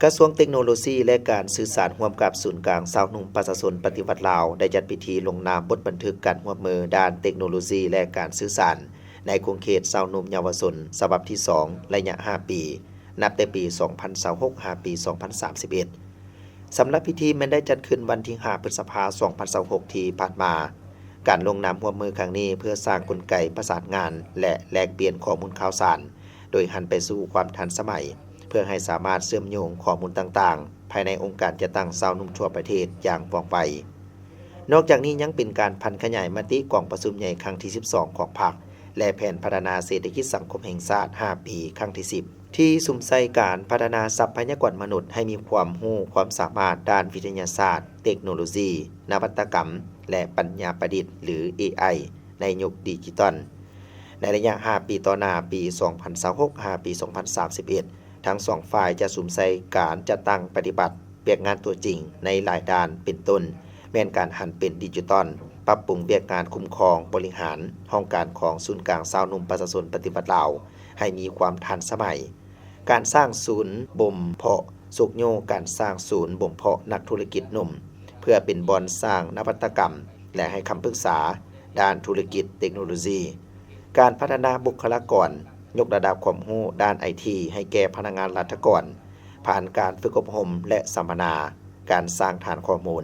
กระทรวงเทคโนโลยีและการสื่อสารร่วมกับศูนย์กลางชาวหนุ่มประชาชนปฏิวัติลาวได้จัดพิธีลงนามบทบันทึกการร่วมมือด้านเทคโนโลยีและการสื่อสารในโครงเขตชาวหนุ่มเยาวชนฉบับที่2ระยะ5ปีนับแต่ปี2026หาปี2031สำหรับพิธีมันได้จัดขึ้นวันที่5พฤษภาคม2026ที่ผ่านมาการลงนามร่วมมือครั้งนี้เพื่อสร้างกลไกประสานงานและแลกเปลี่ยนข้อมูลข่าวสารโดยหันไปสู่ความทันสมัยเพื่อให้สามารถเชื่อมโยงข้อมูลต่างๆภายในองค์การจัดตั้งชาวหนุ่มทั่วประเทศอย่างว่องไวนอกจากนี้ยังเป็นการพันขยายมติกองประชุมใหญ่ครั้งที่12ของพรรคและแผนพัฒนาเศรษฐกิจสังคมแห่งชาติ5ปีครั้งที่10ที่สุมใส่การพัฒนาทรัพยากรมนุษย์ให้มีความรู้ความสามารถด้านวิทยาศาสตร์เทคโนโลยีนวัตกรรมและปัญญาประดิษฐ์หรือ AI ในยุคดิจิทัลในระยะ5ปีต่อหน้าปี2026 5ปี2031ทั้ง2ฝ่ายจะสุมใส่การจัดตั้งปฏิบัติเวียกงานตัวจริงในหลายด้านเป็นต้นแม้นการหันเป็นดิจิทัลปรับปรุงเวียกงานคุ้มครองบริหารห้องการของศูนย์กลางชาวหนุ่มประชาชนปฏิบัติลาวให้มีความทันสมัยการสร้างศูนย์บ่มเพาะสุกโยการสร้างศูนย์บ่มเพาะนักธุรกิจหนุ่มเพื่อเป็นบ่อนสร้างนวัตกรรมและให้คำปรึกษาด้านธุรกิจเทคโนโลยีการพัฒนาบุคลากรยกระดับความรู้ด้านไอทีให้แก่พนักงานรัฐกรผ่านการฝึกอบรมและสัมมนาการสร้างฐานข้อมูล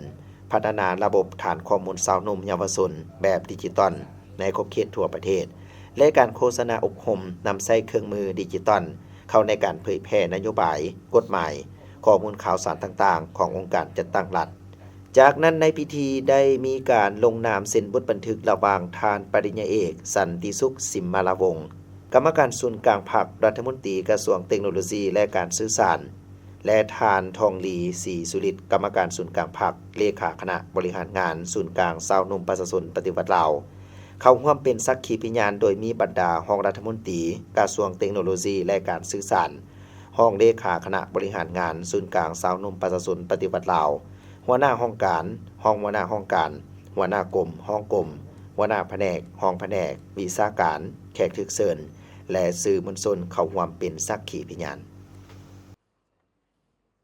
พัฒนาระบบฐานข้อมูลชาวหนุ่มเยาวชนแบบดิจิตอลในขอบเขตทั่วประเทศและการโฆษณาอบรมนำใช้เครื่องมือดิจิตอลเข้าในการเผยแพร่นโยบายกฎหมายข้อมูลข่าวสารต่างๆขององค์การจัดตั้งรัฐจากนั้นในพิธีได้มีการลงนามเซ็นบทบันทึกระหว่างทานปริญญาเอกสันติสุขสิมมาลาวงศ์กรรมการศูนย์กลางพรรครัฐมนตรีกระทรวงเทคโนโลยีและการสื่อสารและทานทองลีศรีสุริตกรรมการศูนย์กลางพรรคเลขาคณะบริหารงานศูนย์กลางชาวหนุ่มประชาชนปฏิวัติลาวเข้าร่วมเป็นสักขีพยานโดยมีบรรดาห้องรัฐมนตรีกระทรวงเทคโนโลยีและการสื่อสารห้องเลขาคณะบริหารงานศูนย์กลางชาวหนุ่มประชาชนปฏิวัติลาวหัวหน้าห้องการห้องหัวหน้าห้องการหัวหน้ากรมห้องกรมหัวหน้าแผนกห้องแผนกวิชาการแขกทึกเชิญและสื่อมวลชนเข้าร่วมเป็นสักขีพยาน